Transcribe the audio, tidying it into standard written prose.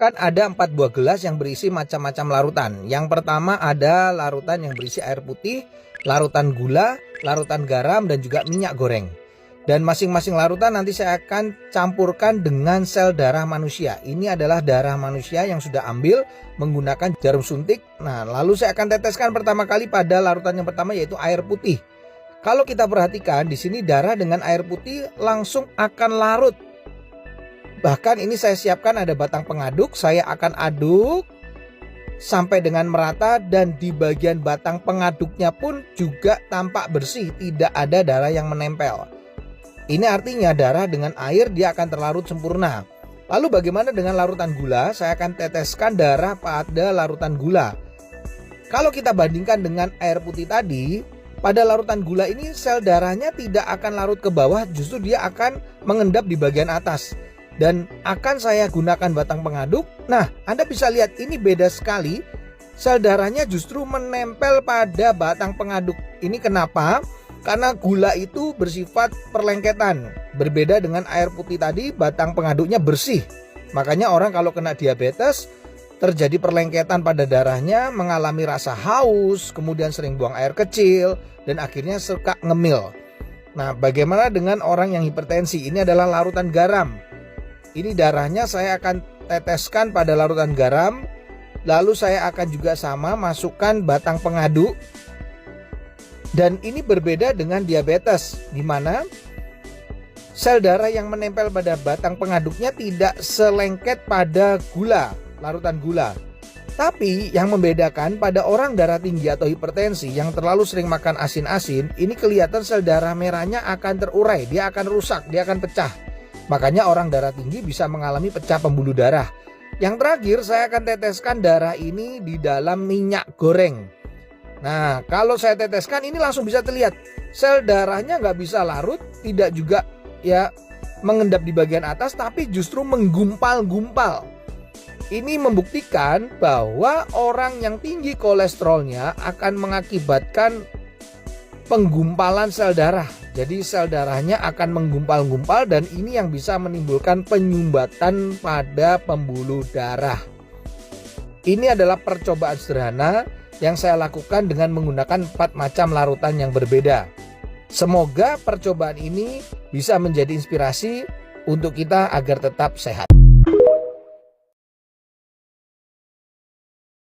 Kan ada 4 buah gelas yang berisi macam-macam larutan. Yang pertama ada larutan yang berisi air putih, larutan gula, larutan garam, dan juga minyak goreng. Dan masing-masing larutan nanti saya akan campurkan dengan sel darah manusia. Ini adalah darah manusia yang sudah ambil menggunakan jarum suntik. Nah, lalu saya akan teteskan pertama kali pada larutan yang pertama, yaitu air putih. Kalau kita perhatikan di sini darah dengan air putih langsung akan larut. Bahkan ini saya siapkan ada batang pengaduk, saya akan aduk sampai dengan merata, dan di bagian batang pengaduknya pun juga tampak bersih, tidak ada darah yang menempel. Ini artinya darah dengan air dia akan terlarut sempurna. Lalu bagaimana dengan larutan gula? Saya akan teteskan darah pada larutan gula. Kalau kita bandingkan dengan air putih tadi, pada larutan gula ini sel darahnya tidak akan larut ke bawah, justru dia akan mengendap di bagian atas. Dan akan saya gunakan batang pengaduk. Nah, Anda bisa lihat ini beda sekali. Sel darahnya justru menempel pada batang pengaduk. Ini kenapa? Karena gula itu bersifat perlengketan. Berbeda dengan air putih tadi, batang pengaduknya bersih. Makanya orang kalau kena diabetes, terjadi perlengketan pada darahnya, mengalami rasa haus, kemudian sering buang air kecil, dan akhirnya suka ngemil. Nah, bagaimana dengan orang yang hipertensi? Ini adalah larutan garam. Ini darahnya saya akan teteskan pada larutan garam. Lalu saya akan juga sama masukkan batang pengaduk. Dan ini berbeda dengan diabetes, di mana sel darah yang menempel pada batang pengaduknya tidak selengket pada gula, larutan gula. Tapi yang membedakan pada orang darah tinggi atau hipertensi yang terlalu sering makan asin-asin, ini kelihatan sel darah merahnya akan terurai, dia akan rusak, dia akan pecah. Makanya orang darah tinggi bisa mengalami pecah pembuluh darah. Yang terakhir saya akan teteskan darah ini di dalam minyak goreng. Nah, kalau saya teteskan ini langsung bisa terlihat sel darahnya nggak bisa larut, tidak juga ya mengendap di bagian atas, tapi justru menggumpal-gumpal. Ini membuktikan bahwa orang yang tinggi kolesterolnya akan mengakibatkan penggumpalan sel darah. Jadi sel darahnya akan menggumpal-gumpal, dan ini yang bisa menimbulkan penyumbatan pada pembuluh darah. Ini adalah percobaan sederhana yang saya lakukan dengan menggunakan 4 macam larutan yang berbeda. Semoga percobaan ini bisa menjadi inspirasi untuk kita agar tetap sehat.